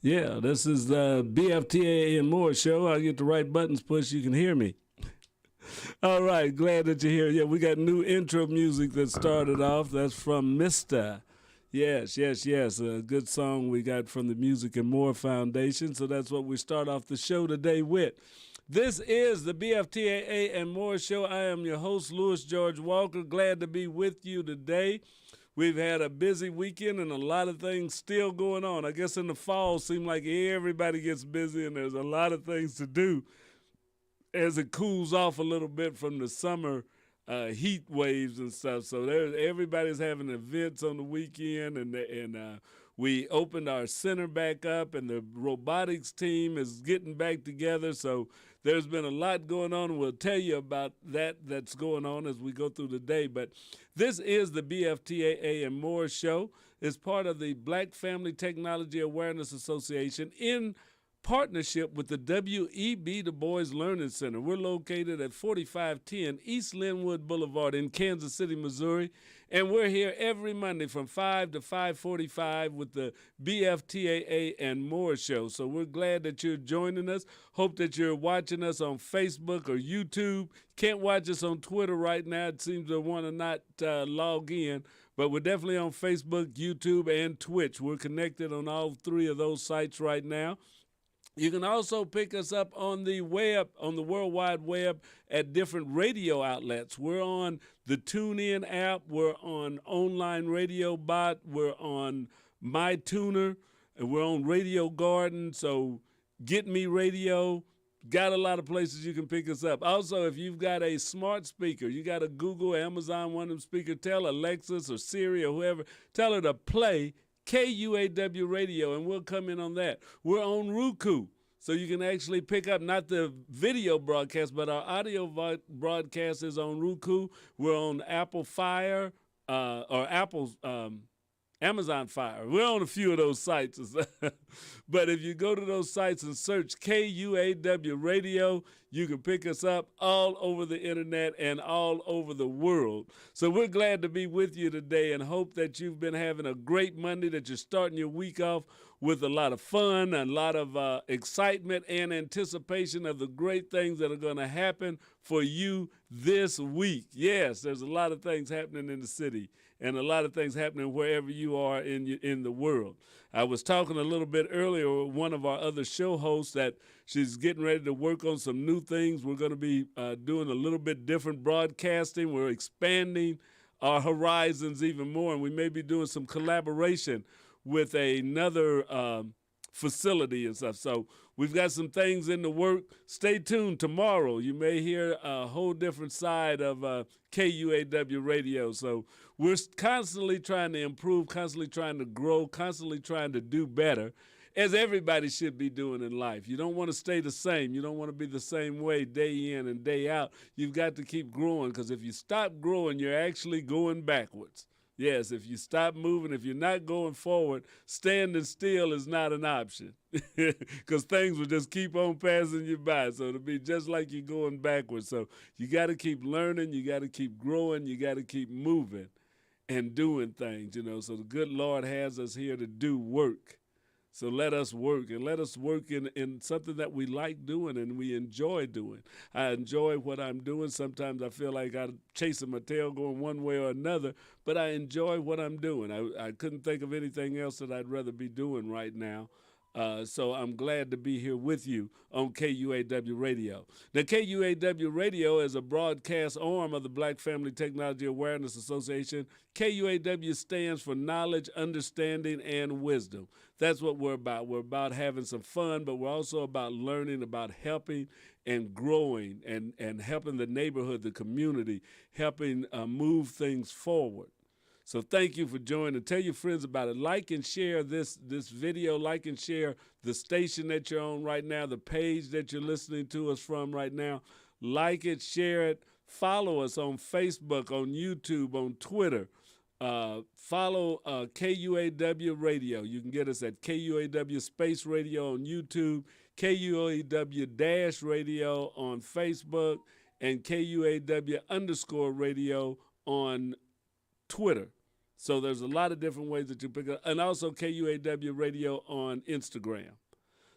Yeah, this is the BFTAA and more show. I get the right buttons pushed, you can hear me. All right, glad that you're here. Yeah, we got new intro music that started off. That's from Mr. Yes. A good song we got from the Music and More Foundation. So that's what we start off the show today with. This is the BFTAA and More show. I am your host, Louis George Walker. Glad to be with you today. We've had a busy weekend and a lot of things still going on. I guess in the fall, it seems like everybody gets busy and there's a lot of things to do as it cools off a little bit from the summer heat waves and stuff. So everybody's having events on the weekend, and we opened our center back up, and the robotics team is getting back together. So there's been a lot going on. We'll tell you about that's going on as we go through the day. But this is the BFTAA and More show. It's part of the Black Family Technology Awareness Association in partnership with the W.E.B. Du Bois Learning Center. We're located at 4510 East Linwood Boulevard in Kansas City, Missouri, and we're here every Monday from 5 to 5:45 with the BFTAA and More show. So we're glad that you're joining us. Hope that you're watching us on Facebook or YouTube. Can't watch us on Twitter right now. It seems to want to not log in. But we're definitely on Facebook, YouTube, and Twitch. We're connected on all three of those sites right now. You can also pick us up on the web, on the World Wide Web, at different radio outlets. We're on the TuneIn app. We're on Online Radio Bot. We're on MyTuner. And we're on Radio Garden. So Get Me Radio. Got a lot of places you can pick us up. Also, if you've got a smart speaker, you got a Google, Amazon, one of them speakers, tell Alexis or Siri or whoever, tell her to play KUAW Radio, and we'll come in on that. We're on Roku, so you can actually pick up not the video broadcast, but our audio broadcast is on Roku. We're on Apple Fire, or Apple's Amazon Fire. We're on a few of those sites. But if you go to those sites and search KUAW Radio, you can pick us up all over the internet and all over the world. So we're glad to be with you today and hope that you've been having a great Monday, that you're starting your week off with a lot of fun, a lot of excitement and anticipation of the great things that are going to happen for you this week. Yes, there's a lot of things happening in the city and a lot of things happening wherever you are in the world. I was talking a little bit earlier with one of our other show hosts that she's getting ready to work on some new things. We're going to be doing a little bit different broadcasting. We're expanding our horizons even more, and we may be doing some collaboration with another facility and stuff. So we've got some things in the work. Stay tuned. Tomorrow you may hear a whole different side of KUAW Radio. So we're constantly trying to improve, constantly trying to grow, constantly trying to do better, as everybody should be doing in life. You don't want to stay the same. You don't want to be the same way day in and day out. You've got to keep growing, because if you stop growing, you're actually going backwards. Yes, if you stop moving, if you're not going forward, standing still is not an option, because things will just keep on passing you by. So it'll be just like you're going backwards. So you got to keep learning, you got to keep growing, you got to keep moving and doing things, So the good Lord has us here to do work. So let us work, and let us work in something that we like doing and we enjoy doing. I enjoy what I'm doing. Sometimes I feel like I'm chasing my tail going one way or another, but I enjoy what I'm doing. I couldn't think of anything else that I'd rather be doing right now. So I'm glad to be here with you on KUAW Radio. Now, KUAW Radio is a broadcast arm of the Black Family Technology Awareness Association. KUAW stands for knowledge, understanding, and wisdom. That's what we're about. We're about having some fun, but we're also about learning, about helping and growing and helping the neighborhood, the community, helping move things forward. So thank you for joining. Tell your friends about it. Like and share this video. Like and share the station that you're on right now, the page that you're listening to us from right now. Like it, share it. Follow us on Facebook, on YouTube, on Twitter. Follow KUAW Radio. You can get us at KUAW Space Radio on YouTube, KUAW Radio on Facebook, and KUAW_radio on Twitter. So there's a lot of different ways that you pick up, and also KUAW Radio on Instagram.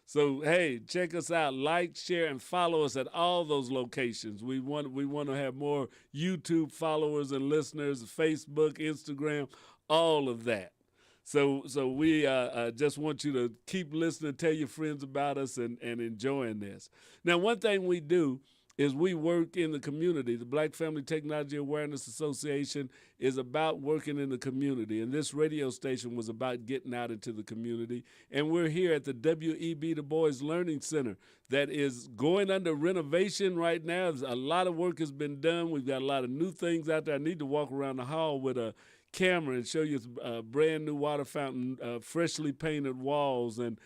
So hey, check us out, like, share, and follow us at all those locations. We want to have more YouTube followers and listeners, Facebook, Instagram, all of that. So we just want you to keep listening, tell your friends about us, and enjoying this. Now, one thing we do is we work in the community. The Black Family Technology Awareness Association is about working in the community, and this radio station was about getting out into the community. And we're here at the W.E.B. Du Bois Learning Center that is going under renovation right now. A lot of work has been done. We've got a lot of new things out there. I need to walk around the hall with a camera and show you a brand new water fountain, freshly painted walls, and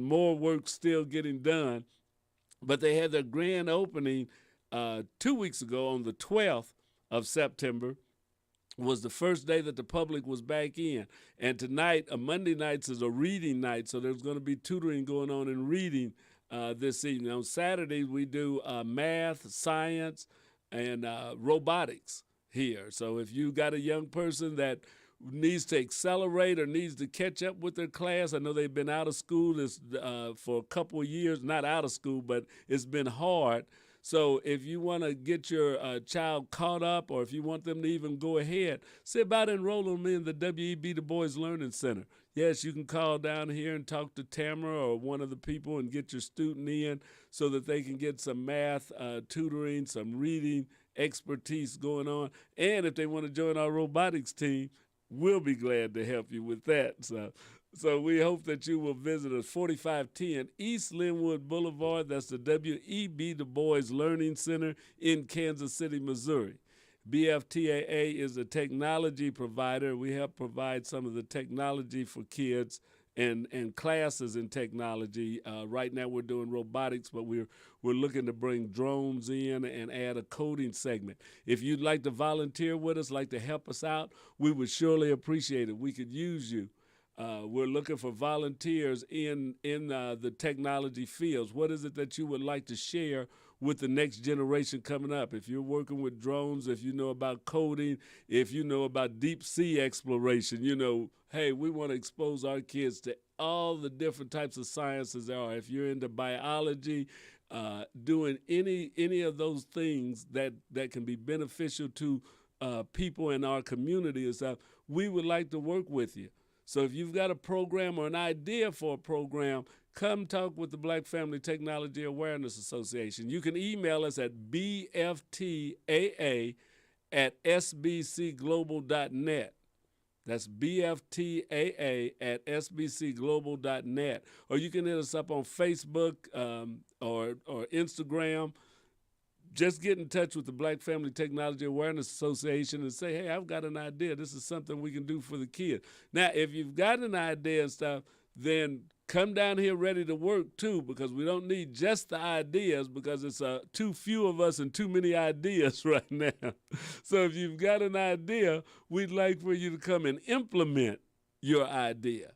more work still getting done. But they had their grand opening 2 weeks ago on the 12th of September. Was the first day that the public was back in. And tonight, Monday nights, is a reading night, so there's going to be tutoring going on in reading this evening. On Saturdays, we do math, science, and robotics here. So if you got a young person that needs to accelerate or needs to catch up with their class, I know they've been out of school for a couple of years, not out of school, but it's been hard. So if you want to get your child caught up, or if you want them to even go ahead, see about enrolling them in the W.E.B. Du Bois Learning Center. Yes, you can call down here and talk to Tamara or one of the people and get your student in so that they can get some math tutoring, some reading expertise going on. And if they want to join our robotics team, we'll be glad to help you with that. So we hope that you will visit us, 4510 East Linwood Boulevard. That's the W.E.B. Du Bois Learning Center in Kansas City, Missouri. BFTAA is a technology provider. We help provide some of the technology for kids and classes in technology. Right now we're doing robotics, but we're looking to bring drones in and add a coding segment. If you'd like to volunteer with us, like to help us out, we would surely appreciate it. We could use you. We're looking for volunteers in the technology fields. What is it that you would like to share with the next generation coming up? If you're working with drones, if you know about coding, if you know about deep sea exploration, hey, we want to expose our kids to all the different types of sciences there are. If you're into biology, doing any of those things that can be beneficial to people in our community and stuff, we would like to work with you. So if you've got a program or an idea for a program, come talk with the Black Family Technology Awareness Association. You can email us at bftaa@sbcglobal.net. That's bftaa@sbcglobal.net. Or you can hit us up on Facebook or Instagram. Just get in touch with the Black Family Technology Awareness Association and say, hey, I've got an idea. This is something we can do for the kids. Now, if you've got an idea and stuff, then come down here ready to work too, because we don't need just the ideas, because it's too few of us and too many ideas right now. So if you've got an idea, we'd like for you to come and implement your idea.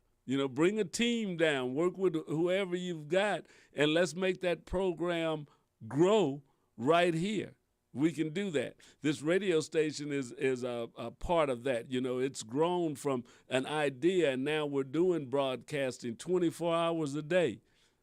Bring a team down, work with whoever you've got, and let's make that program grow right here. We can do that. This radio station is a part of that. It's grown from an idea, and now we're doing broadcasting 24 hours a day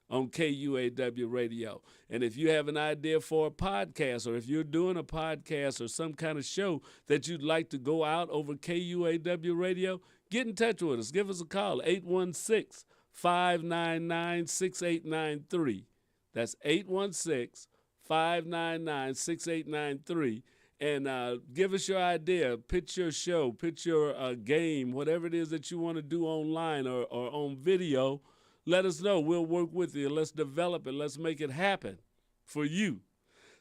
on KUAW Radio. And if you have an idea for a podcast, or if you're doing a podcast or some kind of show that you'd like to go out over KUAW Radio, get in touch with us. Give us a call, 816-599-6893. That's 816-599-6893, and give us your idea, pitch your show, pitch your game, whatever it is that you want to do online or on video. Let us know. We'll work with you. Let's develop it. Let's make it happen for you.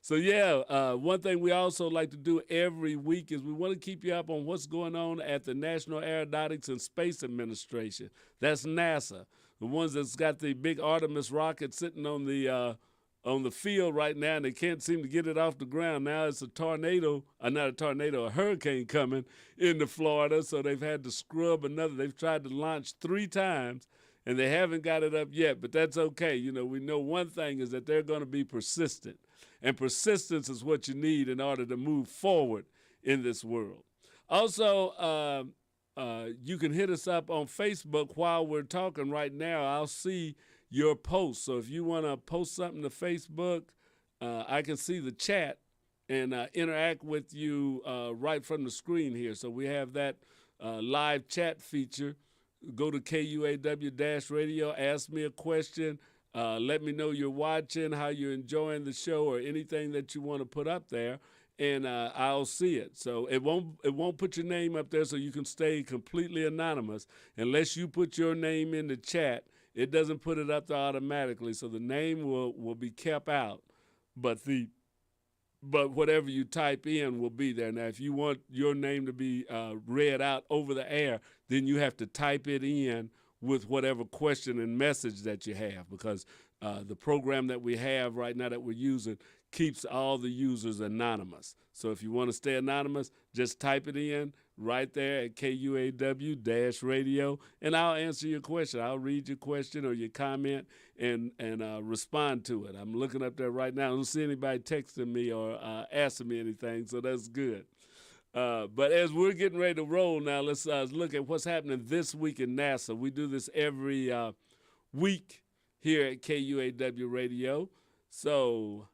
So, one thing we also like to do every week is we want to keep you up on what's going on at the National Aeronautics and Space Administration. That's NASA, the ones that's got the big Artemis rocket sitting on the field right now, and they can't seem to get it off the ground. Now it's a hurricane coming into Florida, so they've had to scrub another. They've tried to launch 3 times, and they haven't got it up yet, but that's okay. We know one thing is that they're going to be persistent, and persistence is what you need in order to move forward in this world. Also, you can hit us up on Facebook while we're talking right now. I'll see your post. So if you want to post something to Facebook, I can see the chat and interact with you right from the screen here. So we have that live chat feature. Go to KUAW-radio, ask me a question. Let me know you're watching, how you're enjoying the show, or anything that you want to put up there, and I'll see it. So it won't put your name up there, so you can stay completely anonymous. Unless you put your name in the chat, it doesn't put it up there automatically. So the name will be kept out, but whatever you type in will be there. Now, if you want your name to be read out over the air, then you have to type it in with whatever question and message that you have, because the program that we have right now that we're using keeps all the users anonymous. So if you want to stay anonymous, just type it in right there at KUAW-radio, and I'll answer your question. I'll read your question or your comment and respond to it. I'm looking up there right now. I don't see anybody texting me or asking me anything, so that's good. But as we're getting ready to roll now, let's look at what's happening this week in NASA. We do this every week here at KUAW Radio. So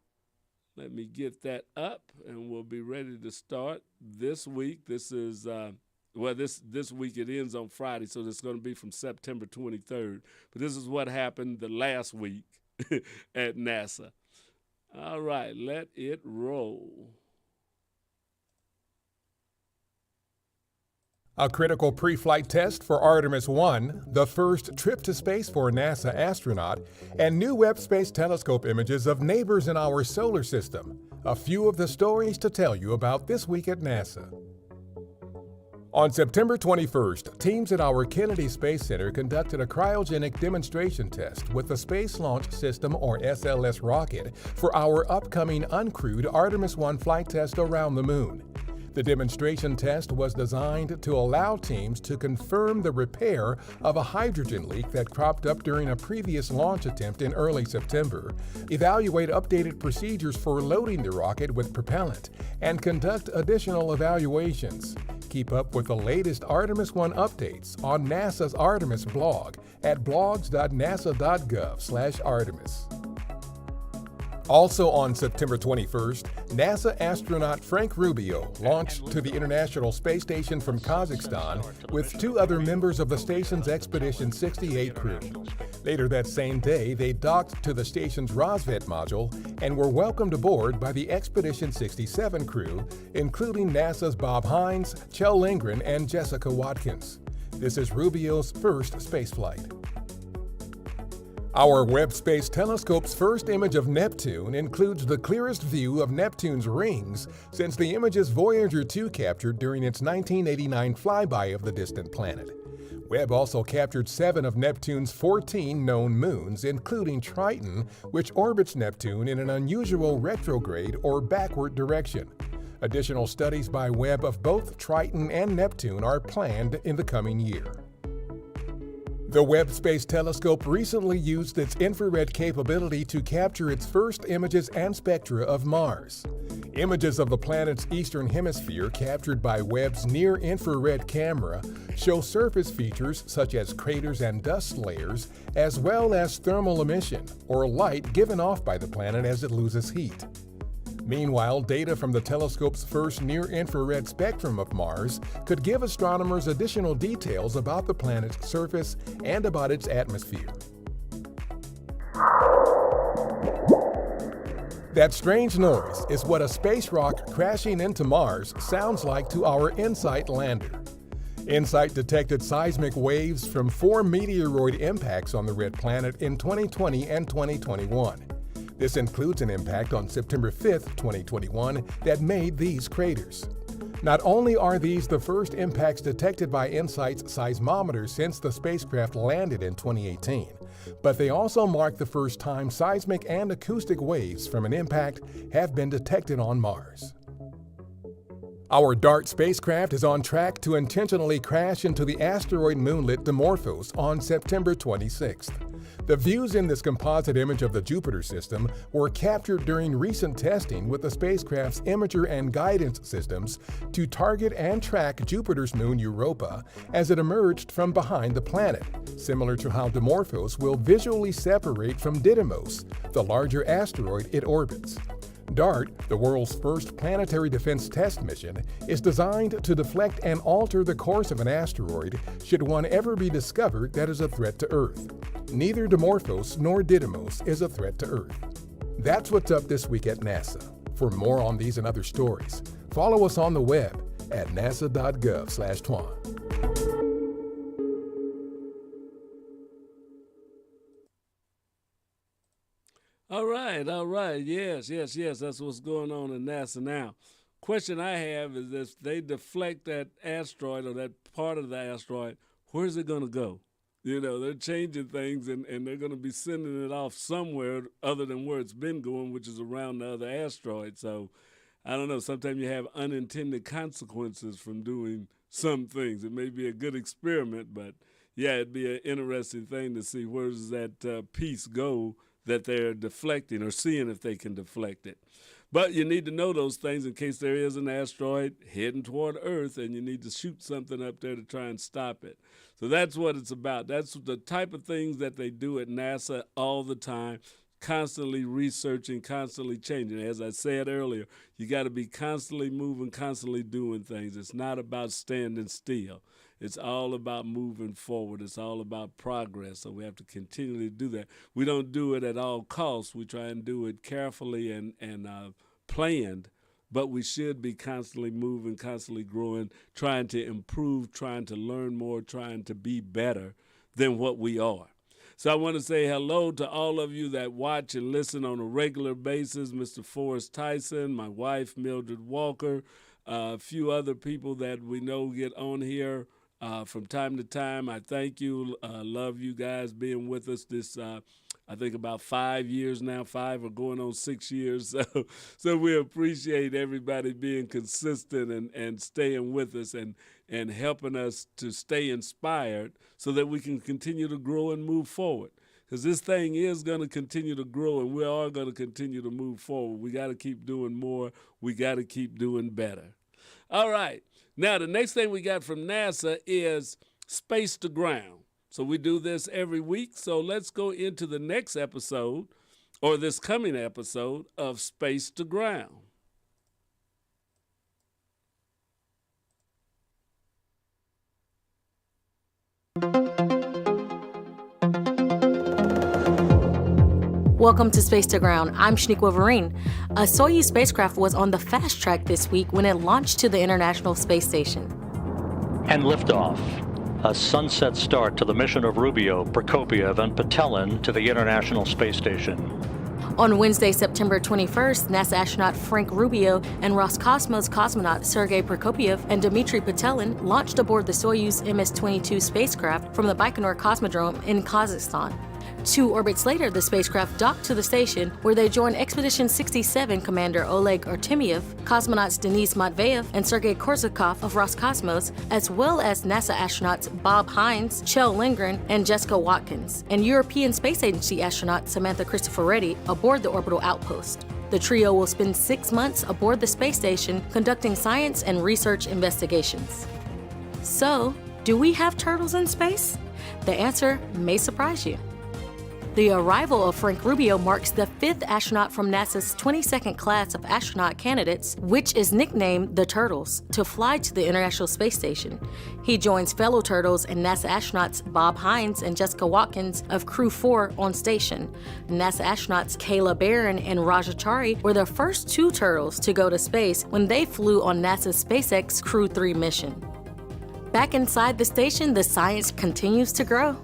let me get that up, and we'll be ready to start this week. This is, this week it ends on Friday, so it's going to be from September 23rd. But this is what happened the last week at NASA. All right, let it roll. A critical pre-flight test for Artemis 1, the first trip to space for a NASA astronaut, and new Webb Space Telescope images of neighbors in our solar system. A few of the stories to tell you about this week at NASA. On September 21st, teams at our Kennedy Space Center conducted a cryogenic demonstration test with the Space Launch System, or SLS, rocket for our upcoming uncrewed Artemis 1 flight test around the Moon. The demonstration test was designed to allow teams to confirm the repair of a hydrogen leak that cropped up during a previous launch attempt in early September, evaluate updated procedures for loading the rocket with propellant, and conduct additional evaluations. Keep up with the latest Artemis 1 updates on NASA's Artemis blog at blogs.nasa.gov/Artemis. Also on September 21st, NASA astronaut Frank Rubio launched to the International Space Station from Kazakhstan with 2 other members of the station's Expedition 68 crew. Later that same day, they docked to the station's Rosvet module and were welcomed aboard by the Expedition 67 crew, including NASA's Bob Hines, Kjell Lindgren, and Jessica Watkins. This is Rubio's first spaceflight. Our Webb Space Telescope's first image of Neptune includes the clearest view of Neptune's rings since the images Voyager 2 captured during its 1989 flyby of the distant planet. Webb also captured 7 of Neptune's 14 known moons, including Triton, which orbits Neptune in an unusual retrograde or backward direction. Additional studies by Webb of both Triton and Neptune are planned in the coming year. The Webb Space Telescope recently used its infrared capability to capture its first images and spectra of Mars. Images of the planet's eastern hemisphere captured by Webb's near-infrared camera show surface features such as craters and dust layers, as well as thermal emission, or light given off by the planet as it loses heat. Meanwhile, data from the telescope's first near-infrared spectrum of Mars could give astronomers additional details about the planet's surface and about its atmosphere. That strange noise is what a space rock crashing into Mars sounds like to our InSight lander. InSight detected seismic waves from 4 meteoroid impacts on the red planet in 2020 and 2021. This includes an impact on September 5, 2021, that made these craters. Not only are these the first impacts detected by InSight's seismometer since the spacecraft landed in 2018, but they also mark the first time seismic and acoustic waves from an impact have been detected on Mars. Our DART spacecraft is on track to intentionally crash into the asteroid moonlet Dimorphos on September 26th. The views in this composite image of the Jupiter system were captured during recent testing with the spacecraft's imager and guidance systems to target and track Jupiter's moon Europa as it emerged from behind the planet, similar to how Dimorphos will visually separate from Didymos, the larger asteroid it orbits. DART, the world's first planetary defense test mission, is designed to deflect and alter the course of an asteroid should one ever be discovered that is a threat to Earth. Neither Dimorphos nor Didymos is a threat to Earth. That's what's up this week at NASA. For more on these and other stories, follow us on the web at nasa.gov/twan. All right. Yes. That's what's going on in NASA now. Question I have is if they deflect that asteroid or that part of the asteroid, where's it going to go? You know, they're changing things and they're going to be sending it off somewhere other than where it's been going, which is around the other asteroid. So I don't know. Sometimes you have unintended consequences from doing some things. It may be a good experiment, but yeah, it'd be an interesting thing to see where does that piece go that they're deflecting or seeing if they can deflect it. But you need to know those things in case there is an asteroid heading toward Earth and you need to shoot something up there to try and stop it. So that's what it's about. That's the type of things that they do at NASA all the time, constantly researching, constantly changing. As I said earlier, you got to be constantly moving, constantly doing things. It's not about standing still. It's all about moving forward. It's all about progress. So we have to continually do that. We don't do it at all costs. We try and do it carefully and planned, but we should be constantly moving, constantly growing, trying to improve, trying to learn more, trying to be better than what we are. So I want to say hello to all of you that watch and listen on a regular basis, Mr. Forrest Tyson, my wife, Mildred Walker, a few other people that we know get on here from time to time. I thank you. Love you guys being with us this, I think about 5 years now, 5 or going on 6 years. So we appreciate everybody being consistent and staying with us and helping us to stay inspired so that we can continue to grow and move forward. Because this thing is going to continue to grow and we are going to continue to move forward. We got to keep doing more. We got to keep doing better. All right. Now, the next thing we got from NASA is Space to Ground. So we do this every week. So let's go into the next episode or this coming episode of Space to Ground. Welcome to Space to Ground. I'm Shaniqua Vereen. A Soyuz spacecraft was on the fast track this week when it launched to the International Space Station. And liftoff. A sunset start to the mission of Rubio, Prokopiev, and Petelin to the International Space Station. On Wednesday, September 21st, NASA astronaut Frank Rubio and Roscosmos cosmonaut Sergei Prokopiev and Dmitry Petelin launched aboard the Soyuz MS-22 spacecraft from the Baikonur Cosmodrome in Kazakhstan. 2 orbits later, the spacecraft docked to the station where they joined Expedition 67 Commander Oleg Artemyev, cosmonauts Denis Matveyev and Sergei Korsakov of Roscosmos, as well as NASA astronauts Bob Hines, Kjell Lindgren, and Jessica Watkins, and European Space Agency astronaut Samantha Cristoforetti aboard the orbital outpost. The trio will spend 6 months aboard the space station conducting science and research investigations. So, do we have turtles in space? The answer may surprise you. The arrival of Frank Rubio marks the 5th astronaut from NASA's 22nd class of astronaut candidates, which is nicknamed the Turtles, to fly to the International Space Station. He joins fellow Turtles and NASA astronauts Bob Hines and Jessica Watkins of Crew 4 on station. NASA astronauts Kayla Barron and Raja Chari were the first 2 Turtles to go to space when they flew on NASA's SpaceX Crew 3 mission. Back inside the station, the science continues to grow.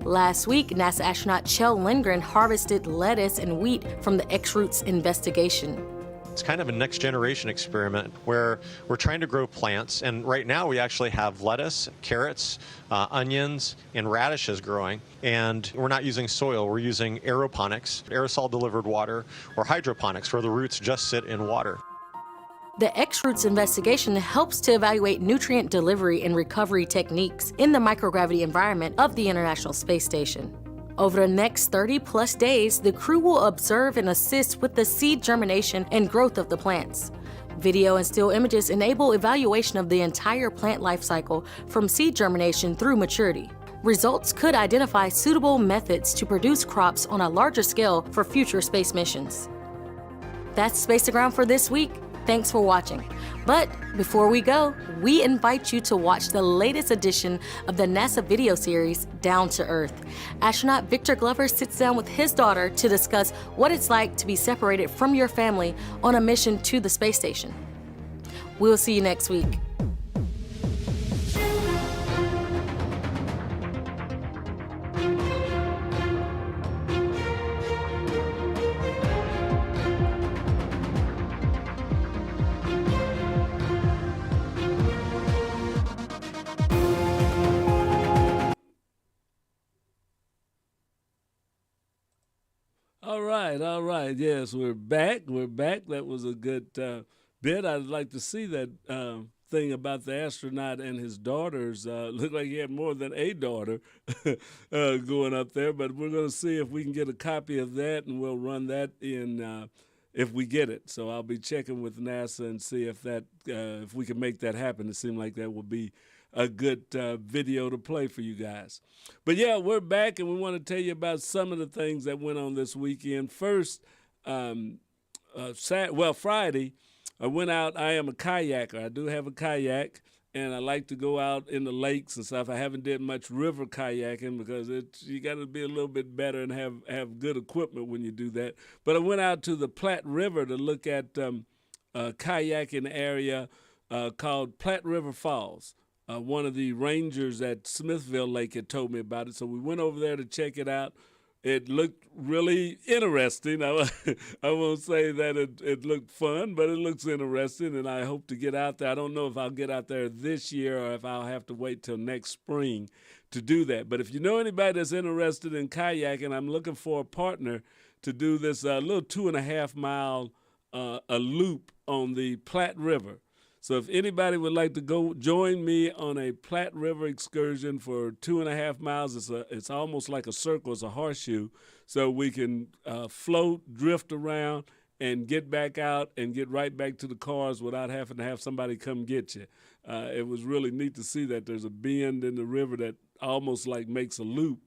Last week, NASA astronaut Kjell Lindgren harvested lettuce and wheat from the X-Roots investigation. It's kind of a next generation experiment where we're trying to grow plants, and right now we actually have lettuce, carrots, onions, and radishes growing, and we're not using soil, we're using aeroponics, aerosol delivered water, or hydroponics where the roots just sit in water. The X-Roots investigation helps to evaluate nutrient delivery and recovery techniques in the microgravity environment of the International Space Station. Over the next 30-plus days, the crew will observe and assist with the seed germination and growth of the plants. Video and still images enable evaluation of the entire plant life cycle from seed germination through maturity. Results could identify suitable methods to produce crops on a larger scale for future space missions. That's Space to Ground for this week. Thanks for watching. But before we go, we invite you to watch the latest edition of the NASA video series, Down to Earth. Astronaut Victor Glover sits down with his daughter to discuss what it's like to be separated from your family on a mission to the space station. We'll see you next week. All right. Yes, we're back. That was a good bit. I'd like to see that thing about the astronaut and his daughters. Looked like he had more than a daughter going up there, but we're going to see if we can get a copy of that, and we'll run that in if we get it. So I'll be checking with NASA and see if that if we can make that happen. It seemed like that would be a good video to play for you guys. But yeah, we're back, and we want to tell you about some of the things that went on this weekend. First, Friday, I went out. I am a kayaker. I do have a kayak, and I like to go out in the lakes and stuff. I haven't did much river kayaking because you got to be a little bit better and have good equipment when you do that. But I went out to the Platte River to look at a kayaking area called Platte River Falls. One of the rangers at Smithville Lake had told me about it, so we went over there to check it out. It looked really interesting. I won't say that it looked fun, but it looks interesting, and I hope to get out there. I don't know if I'll get out there this year or if I'll have to wait till next spring to do that. But if you know anybody that's interested in kayaking, I'm looking for a partner to do this little 2.5 mile a loop on the Platte River. So if anybody would like to go join me on a Platte River excursion for 2.5 miles, it's almost like a circle, it's a horseshoe, so we can float, drift around, and get back out and get right back to the cars without having to have somebody come get you. It was really neat to see that there's a bend in the river that almost like makes a loop,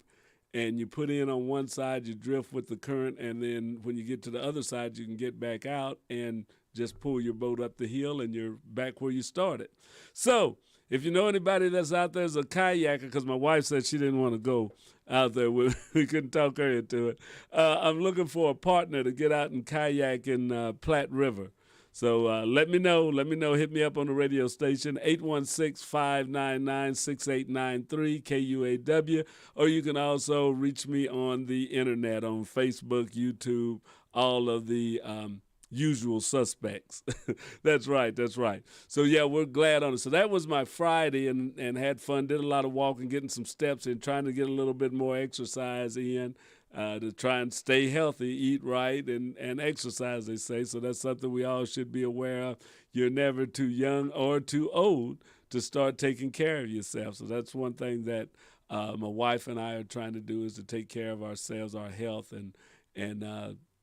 and you put in on one side, you drift with the current, and then when you get to the other side, you can get back out and just pull your boat up the hill, and you're back where you started. So if you know anybody that's out there as a kayaker, because my wife said she didn't want to go out there, we couldn't talk her into it. I'm looking for a partner to get out and kayak in Platte River. So let me know. Hit me up on the radio station, 816-599-6893, KUAW. Or you can also reach me on the internet, on Facebook, YouTube, all of the usual suspects. That's right. So yeah, we're glad on it. So that was my Friday, and had fun, did a lot of walking, getting some steps in, trying to get a little bit more exercise in, to try and stay healthy, eat right, and exercise, they say. So that's something we all should be aware of. You're never too young or too old to start taking care of yourself. So that's one thing that my wife and I are trying to do, is to take care of ourselves, our health, and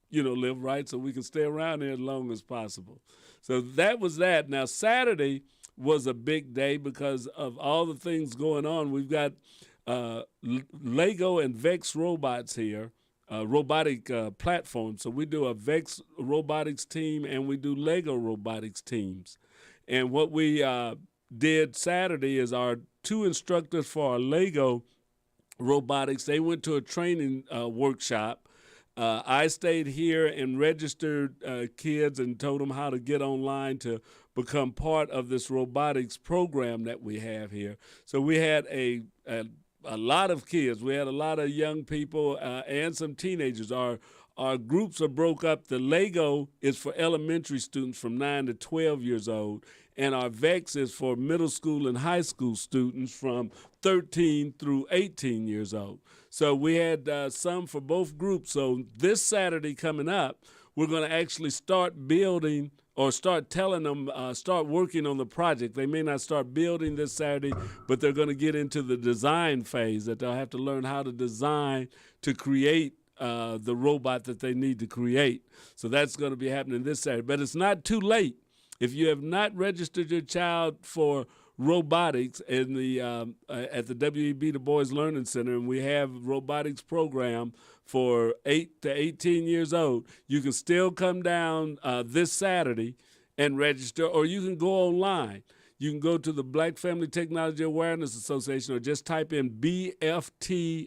live right so we can stay around here as long as possible. So that was that. Now, Saturday was a big day because of all the things going on. We've got Lego and Vex robots here, robotic platform. So we do a Vex robotics team and we do Lego robotics teams. And what we did Saturday is our 2 instructors for our Lego robotics, they went to a training workshop. I stayed here and registered kids and told them how to get online to become part of this robotics program that we have here. So we had a lot of kids. We had a lot of young people and some teenagers. Our groups are broke up. The Lego is for elementary students from 9 to 12 years old, and our VEX is for middle school and high school students from 13 through 18 years old. So we had some for both groups. So this Saturday coming up, we're going to actually start building or start telling them, start working on the project. They may not start building this Saturday, but they're going to get into the design phase, that they'll have to learn how to design to create the robot that they need to create. So that's going to be happening this Saturday. But it's not too late. If you have not registered your child for robotics in the at the WEB Du Bois Learning Center, and we have robotics program for 8 to 18 years old, you can still come down this Saturday and register, or you can go online. You can go to the Black Family Technology Awareness Association, or just type in BFTAA.org.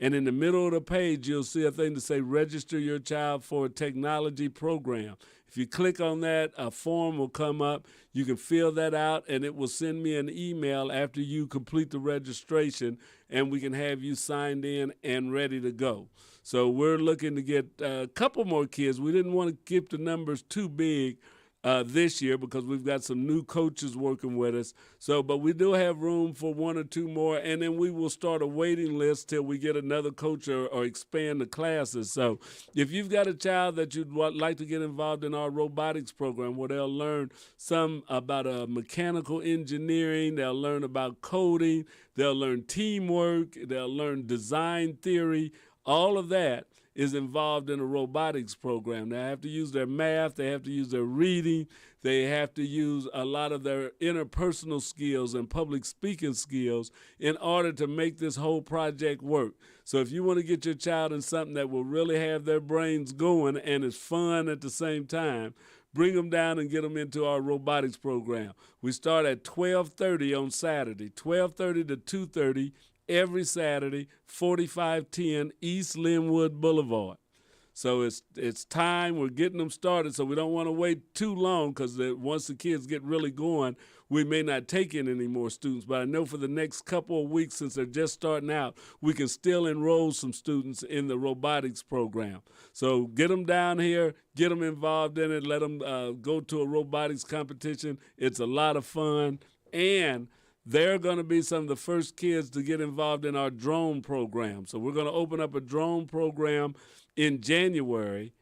And in the middle of the page, you'll see a thing to say, register your child for a technology program. If you click on that, a form will come up. You can fill that out, and it will send me an email after you complete the registration, and we can have you signed in and ready to go. So we're looking to get a couple more kids. We didn't want to keep the numbers too big this year because we've got some new coaches working with us. So, but we do have room for 1 or 2 more, and then we will start a waiting list till we get another coach or expand the classes. So if you've got a child that you'd like to get involved in our robotics program, where they'll learn some about mechanical engineering, they'll learn about coding, they'll learn teamwork, they'll learn design theory, all of that is involved in a robotics program. They have to use their math, they have to use their reading, they have to use a lot of their interpersonal skills and public speaking skills in order to make this whole project work. So if you want to get your child in something that will really have their brains going and is fun at the same time, bring them down and get them into our robotics program. We start at 12:30 on Saturday, 12:30 to 2:30 every Saturday, 4510 East Linwood Boulevard. So it's time. We're getting them started, so we don't want to wait too long, because once the kids get really going, we may not take in any more students. But I know for the next couple of weeks, since they're just starting out, we can still enroll some students in the robotics program. So get them down here, get them involved in it, let them go to a robotics competition. It's a lot of fun, and they're going to be some of the first kids to get involved in our drone program. So we're going to open up a drone program in January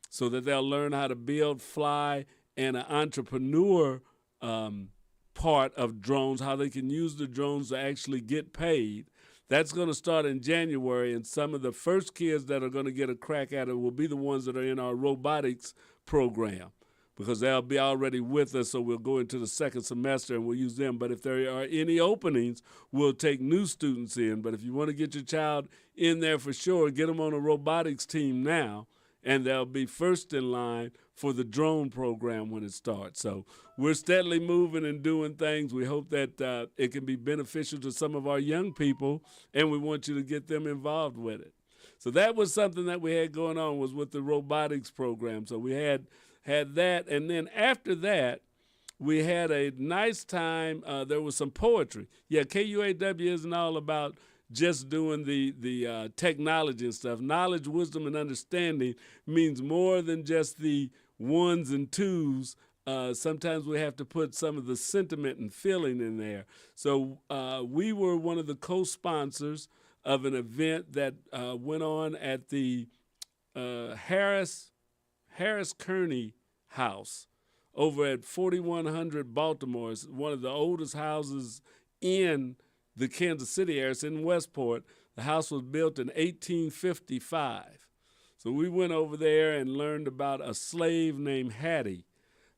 so that they'll learn how to build, fly, and an entrepreneur part of drones, how they can use the drones to actually get paid. That's going to start in January, and some of the first kids that are going to get a crack at it will be the ones that are in our robotics program, because they'll be already with us, so we'll go into the second semester and we'll use them. But if there are any openings, we'll take new students in. But if you want to get your child in there for sure, get them on a robotics team now, and they'll be first in line for the drone program when it starts. So we're steadily moving and doing things. We hope that it can be beneficial to some of our young people, and we want you to get them involved with it. So that was something that we had going on, was with the robotics program. So we had that, and then after that, we had a nice time. There was some poetry. Yeah, KUAW isn't all about just doing the technology and stuff. Knowledge, wisdom, and understanding means more than just the ones and twos. Sometimes we have to put some of the sentiment and feeling in there. So we were one of the co-sponsors of an event that went on at the Harris Kearney House over at 4100 Baltimore. It's one of the oldest houses in the Kansas City area. It's in Westport. The house was built in 1855. So we went over there and learned about a slave named Hattie,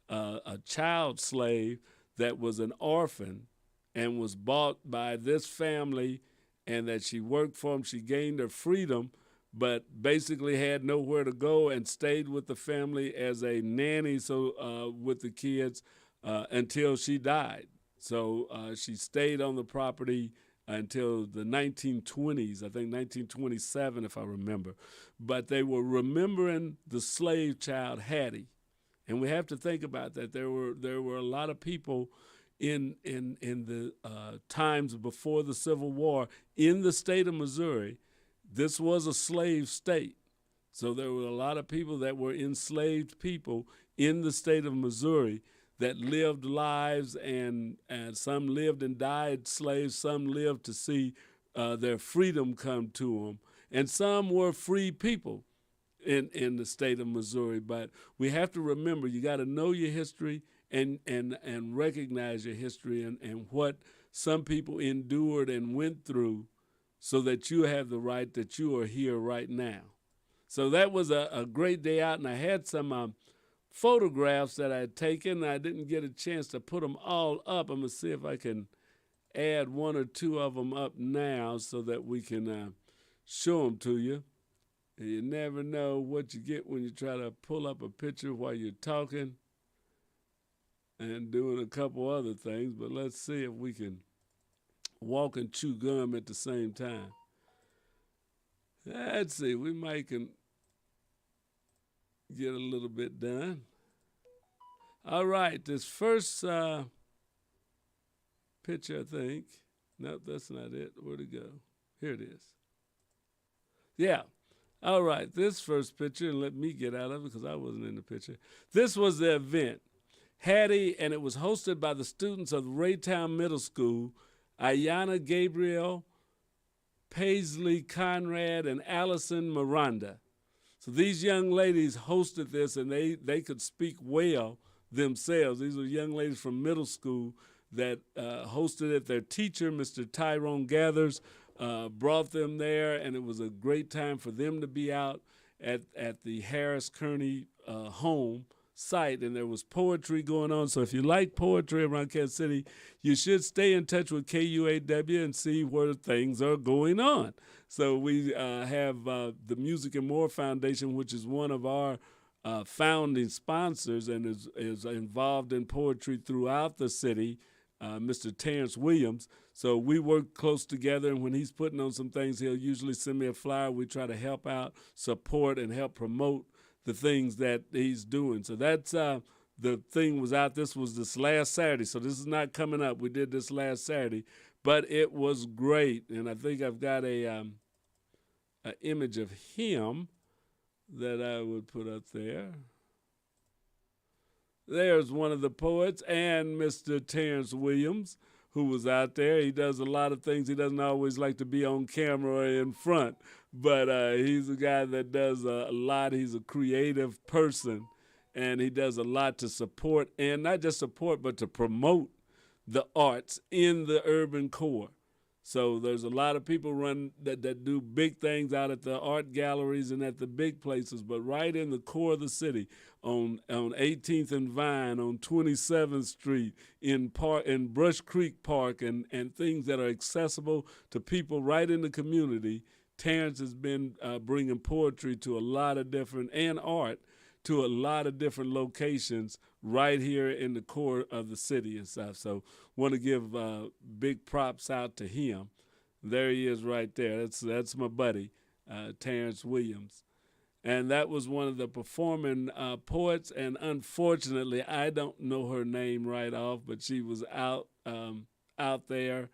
a child slave that was an orphan and was bought by this family, and that she worked for them. She gained her freedom, but basically had nowhere to go and stayed with the family as a nanny with the kids until she died. So she stayed on the property until the 1920s, I think 1927 if I remember. But they were remembering the slave child Hattie. And we have to think about that. There were a lot of people in the times before the Civil War in the state of Missouri. This was a slave state. So there were a lot of people that were enslaved people in the state of Missouri that lived lives, and some lived and died slaves, some lived to see their freedom come to them, and some were free people. in the state of Missouri. But we have to remember, you got to know your history and recognize your history and what some people endured and went through so that you have the right that you are here right now. So that was a great day out, and I had some photographs that I had taken. I didn't get a chance to put them all up. I'm going to see if I can add one or two of them up now so that we can show them to you. And you never know what you get when you try to pull up a picture while you're talking and doing a couple other things. But let's see if we can walk and chew gum at the same time. Let's see, we might can get a little bit done. All right, this first picture, I think. No, that's not it. Where'd it go? Here it is. Yeah. All right, this first picture, and let me get out of it because I wasn't in the picture. This was the event. Hattie, and it was hosted by the students of Raytown Middle School, Ayana Gabriel, Paisley Conrad, and Allison Miranda. So these young ladies hosted this, and they could speak well themselves. These were young ladies from middle school that hosted it. Their teacher, Mr. Tyrone Gathers, brought them there, and it was a great time for them to be out at the Harris Kearney home site, and there was poetry going on. So if you like poetry around Kansas City, you should stay in touch with KUAW and see where things are going on. So we have the Music and More Foundation, which is one of our founding sponsors and is involved in poetry throughout the city, Mr. Terrence Williams. So we work close together, and when he's putting on some things, he'll usually send me a flyer. We try to help out, support, and help promote the things that he's doing. So that's the thing was out. This was this last Saturday, so this is not coming up. We did this last Saturday, but it was great, and I think I've got a image of him that I would put up there. There's one of the poets and Mr. Terrence Williams, who was out there. He does a lot of things. He doesn't always like to be on camera or in front, but he's a guy that does a lot. He's a creative person, and he does a lot to support, and not just support, but to promote the arts in the urban core. So there's a lot of people that do big things out at the art galleries and at the big places, but right in the core of the city, on 18th and Vine, on 27th Street, in Brush Creek Park, and things that are accessible to people right in the community. Terrence has been bringing poetry to a lot of different, and art to a lot of different locations right here in the core of the city and stuff. So want to give big props out to him. There he is right there. That's my buddy, Terrence Williams. And that was one of the performing poets, and unfortunately, I don't know her name right off, but she was out there.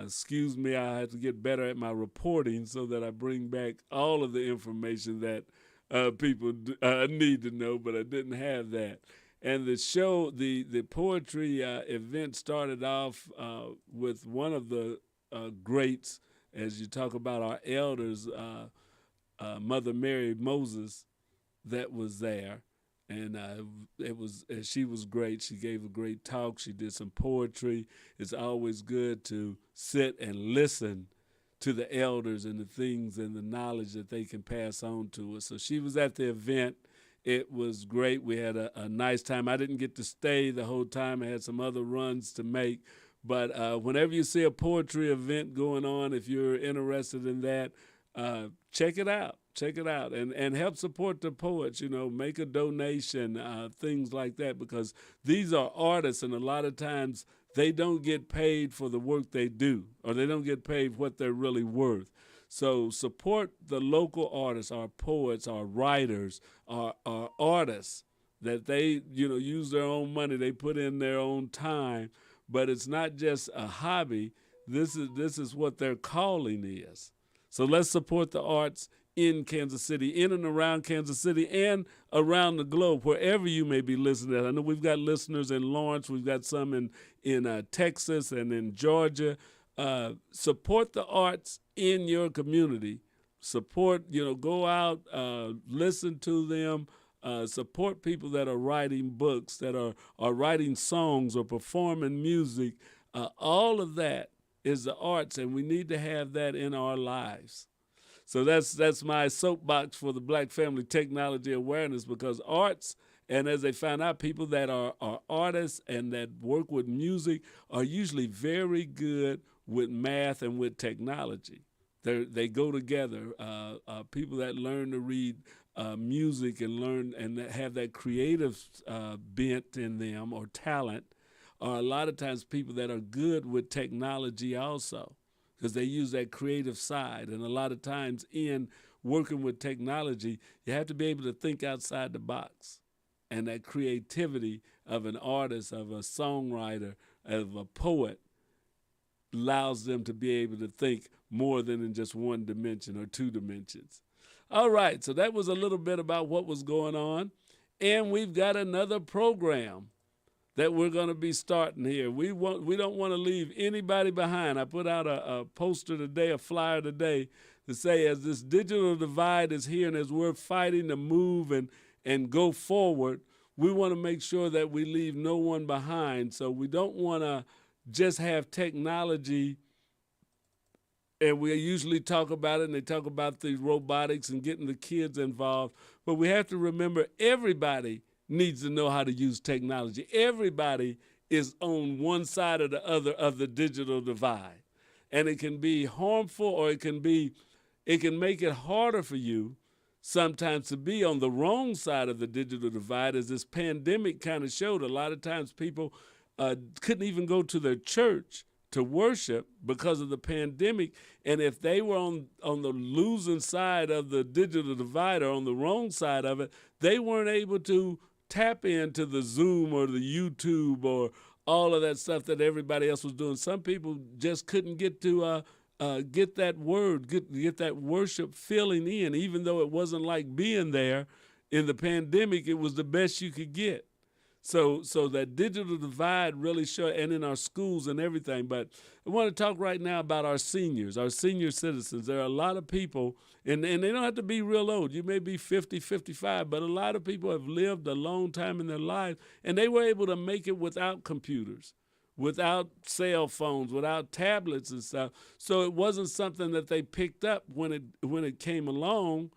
Excuse me, I have to get better at my reporting so that I bring back all of the information that people need to know, but I didn't have that. And the show, the poetry event started off with one of the greats, as you talk about our elders, Mother Mary Moses, that was there. And she was great. She gave a great talk. She did some poetry. It's always good to sit and listen to the elders and the things and the knowledge that they can pass on to us. So she was at the event. It was great. We had a nice time. I didn't get to stay the whole time. I had some other runs to make. But whenever you see a poetry event going on, if you're interested in that, check it out. Check it out and help support the poets, make a donation, things like that, because these are artists, and a lot of times they don't get paid for the work they do, or they don't get paid what they're really worth. So support the local artists, our poets, our writers, our artists, that they, use their own money, they put in their own time, but it's not just a hobby. This is what their calling is. So let's support the arts in Kansas City, in and around Kansas City, and around the globe, wherever you may be listening. I know we've got listeners in Lawrence, we've got some in Texas and in Georgia. Support the arts in your community Support, go out, listen to them, support people that are writing books, that are writing songs or performing music. All of that is the arts, and we need to have that in our lives. So that's my soapbox for the Black Family Technology Awareness, because arts, and as they found out, people that are artists and that work with music are usually very good with math and with technology. They go together. People that learn to read music and learn and have that creative bent in them or talent are a lot of times people that are good with technology also, because they use that creative side. And a lot of times in working with technology, you have to be able to think outside the box. And that creativity of an artist, of a songwriter, of a poet allows them to be able to think more than in just one dimension or two dimensions. All right, so that was a little bit about what was going on. And we've got another program that we're going to be starting here. We don't want to leave anybody behind. I put out a poster today, a flyer today, to say as this digital divide is here and as we're fighting to move and go forward, we want to make sure that we leave no one behind. So we don't want to just have technology, and we usually talk about it, and they talk about the robotics and getting the kids involved, but we have to remember everybody needs to know how to use technology. Everybody is on one side or the other of the digital divide, and it can be harmful, or it can make it harder for you sometimes to be on the wrong side of the digital divide. As this pandemic kind of showed, a lot of times people couldn't even go to their church to worship because of the pandemic. And if they were on the losing side of the digital divide or on the wrong side of it, they weren't able to tap into the Zoom or the YouTube or all of that stuff that everybody else was doing. Some people just couldn't get to get that word, get that worship feeling in, even though it wasn't like being there in the pandemic. It was the best you could get. So that digital divide really showed, and in our schools and everything. But I want to talk right now about our seniors, our senior citizens. There are a lot of people, and they don't have to be real old. You may be 50, 55, but a lot of people have lived a long time in their lives, and they were able to make it without computers, without cell phones, without tablets and stuff. So it wasn't something that they picked up when it came along,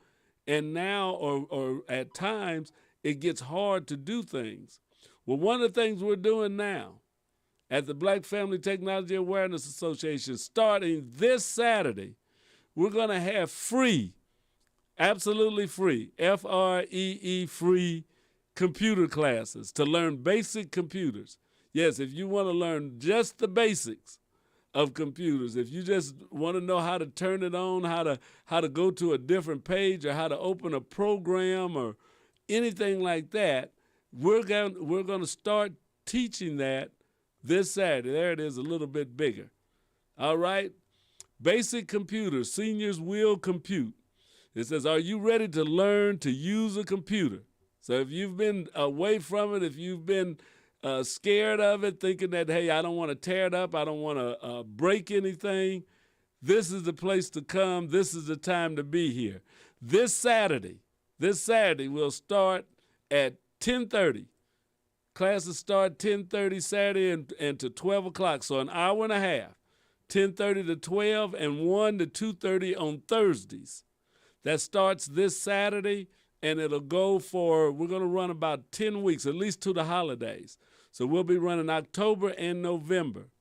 and now or at times it gets hard to do things. Well, one of the things we're doing now at the Black Family Technology Awareness Association, starting this Saturday, we're going to have free, absolutely free, F-R-E-E, free computer classes to learn basic computers. Yes, if you want to learn just the basics of computers, if you just want to know how to turn it on, how to go to a different page, or how to open a program or anything like that, we're going to start teaching that this Saturday. There it is, a little bit bigger. All right? Basic computers, seniors will compute. It says, are you ready to learn to use a computer? So if you've been away from it, if you've been scared of it, thinking that, hey, I don't want to tear it up, I don't want to break anything, this is the place to come. This is the time to be here. This Saturday we'll start at 10:30. Classes start 10:30 Saturday and to 12 o'clock, so an hour and a half, 10:30 to 12, and 1 to 2:30 on Thursdays. That starts this Saturday, and it'll go we're going to run about 10 weeks, at least to the holidays. So we'll be running October and November.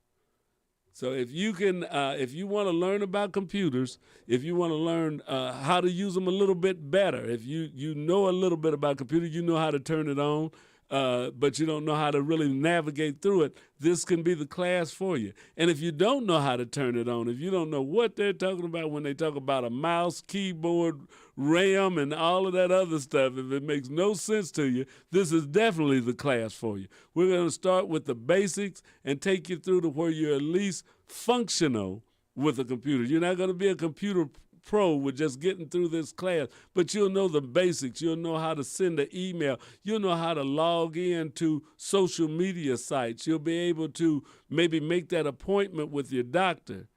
So if you want to learn about computers, if you want to learn how to use them a little bit better, if you know a little bit about computers, you know how to turn it on, but you don't know how to really navigate through it, this can be the class for you. And if you don't know how to turn it on, if you don't know what they're talking about when they talk about a mouse, keyboard, RAM, and all of that other stuff, if it makes no sense to you, this is definitely the class for you. We're going to start with the basics and take you through to where you're at least functional with a computer. You're not going to be a computer pro with just getting through this class, but you'll know the basics. You'll know how to send an email. You'll know how to log in to social media sites. You'll be able to maybe make that appointment with your doctor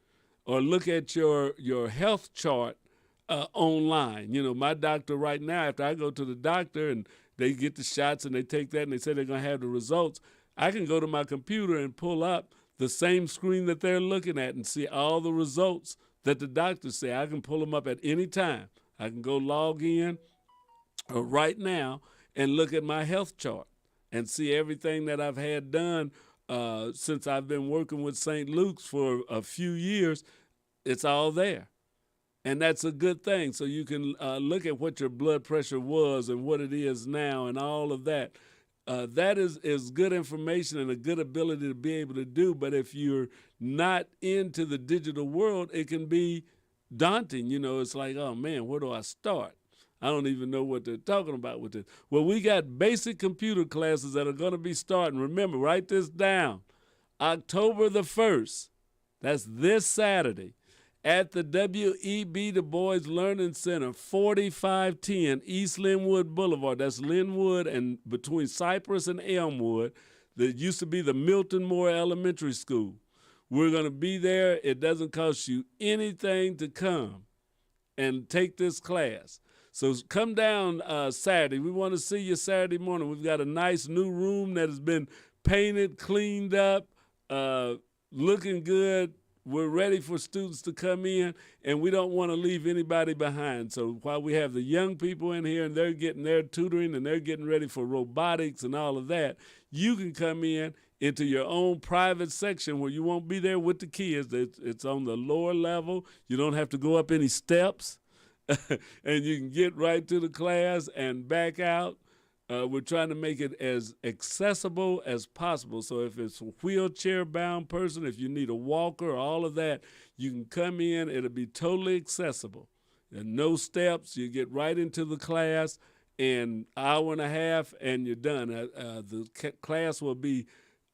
or look at your health chart online. You know, my doctor right now, after I go to the doctor and they get the shots and they take that and they say they're going to have the results, I can go to my computer and pull up the same screen that they're looking at and see all the results that the doctors say. I can pull them up at any time. I can go log in right now and look at my health chart and see everything that I've had done since I've been working with St. Luke's for a few years. It's all there. And that's a good thing. So you can look at what your blood pressure was and what it is now and all of that. That is good information and a good ability to be able to do. But if you're not into the digital world, it can be daunting. You know, it's like, oh, man, where do I start? I don't even know what they're talking about with this. Well, we got basic computer classes that are going to be starting. Remember, write this down. October the 1st, that's this Saturday, at the W.E.B. Du Bois Learning Center, 4510 East Linwood Boulevard. That's Linwood and between Cypress and Elmwood. That used to be the Milton Moore Elementary School. We're going to be there. It doesn't cost you anything to come and take this class. So come down Saturday. We want to see you Saturday morning. We've got a nice new room that has been painted, cleaned up, looking good. We're ready for students to come in, and we don't want to leave anybody behind. So while we have the young people in here and they're getting their tutoring and they're getting ready for robotics and all of that, you can come in into your own private section where you won't be there with the kids. It's on the lower level. You don't have to go up any steps, and you can get right to the class and back out. We're trying to make it as accessible as possible. So if it's a wheelchair-bound person, if you need a walker, all of that, you can come in. It'll be totally accessible. And no steps. You get right into the class in an hour and a half, and you're done. The class will be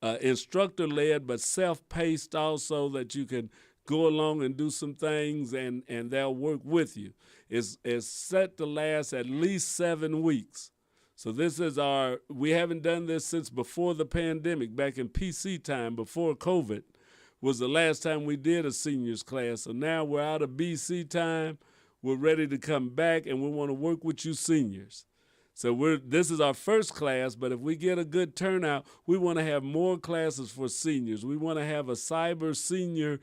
instructor-led but self-paced also, that you can go along and do some things, and they'll work with you. It's set to last at least 7 weeks. So this is we haven't done this since before the pandemic, back in PC time, before COVID was the last time we did a seniors class. So now we're out of BC time. We're ready to come back, and we want to work with you seniors. So this is our first class, but if we get a good turnout, we want to have more classes for seniors. We want to have a cyber senior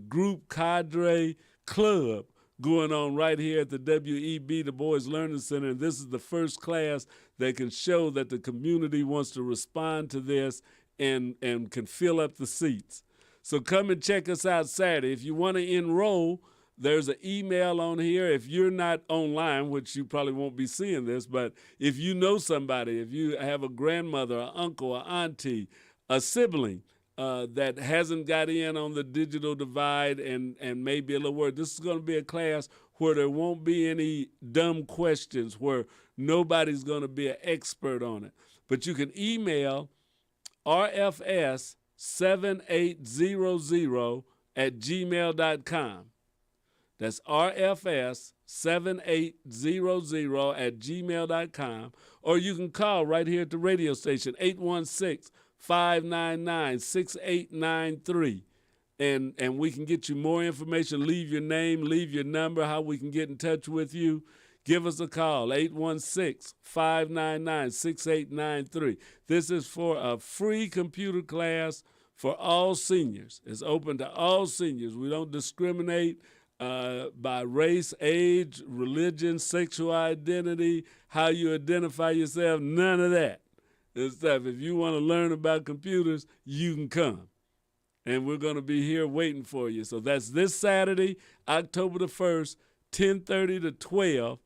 group cadre club going on right here at the W.E.B. Du Bois Learning Center. And this is the first class that can show that the community wants to respond to this and can fill up the seats. So come and check us out Saturday. If you want to enroll, there's an email on here. If you're not online, which you probably won't be seeing this, but if you know somebody, if you have a grandmother, an uncle, an auntie, a sibling, that hasn't got in on the digital divide and maybe a little worried. This is going to be a class where there won't be any dumb questions, where nobody's going to be an expert on it. But you can email rfs7800@gmail.com. That's rfs7800@gmail.com. Or you can call right here at the radio station, 816-599-6893. And we can get you more information. Leave your name, leave your number, how we can get in touch with you. Give us a call, 816-599-6893. This is for a free computer class for all seniors. It's open to all seniors. We don't discriminate by race, age, religion, sexual identity, how you identify yourself, none of that. It's stuff. If you want to learn about computers, you can come. And we're going to be here waiting for you. So that's this Saturday, October the 1st, 10:30 to 12,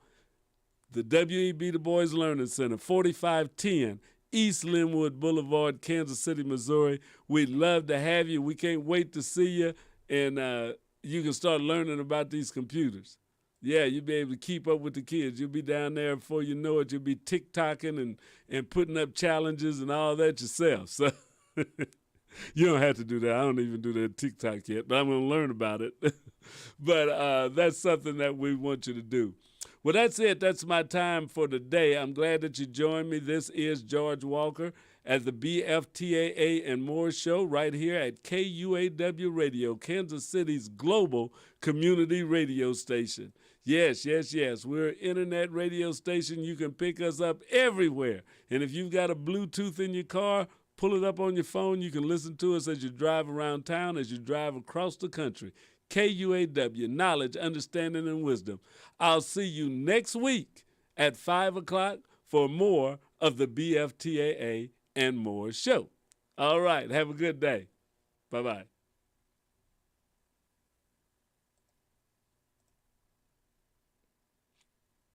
the W.E.B. Du Bois Learning Center, 4510 East Linwood Boulevard, Kansas City, Missouri. We'd love to have you. We can't wait to see you. And you can start learning about these computers. Yeah, you'll be able to keep up with the kids. You'll be down there before you know it. You'll be TikToking and putting up challenges and all that yourself. So you don't have to do that. I don't even do that TikTok yet, but I'm going to learn about it. But that's something that we want you to do. Well, that's it. That's my time for today. I'm glad that you joined me. This is George Walker, at the BFTAA and More show right here at KUAW Radio, Kansas City's global community radio station. Yes, yes, yes. We're an internet radio station. You can pick us up everywhere. And if you've got a Bluetooth in your car, pull it up on your phone. You can listen to us as you drive around town, as you drive across the country. KUAW, knowledge, understanding, and wisdom. I'll see you next week at 5 o'clock for more of the BFTAA and More show. All right. Have a good day. Bye-bye.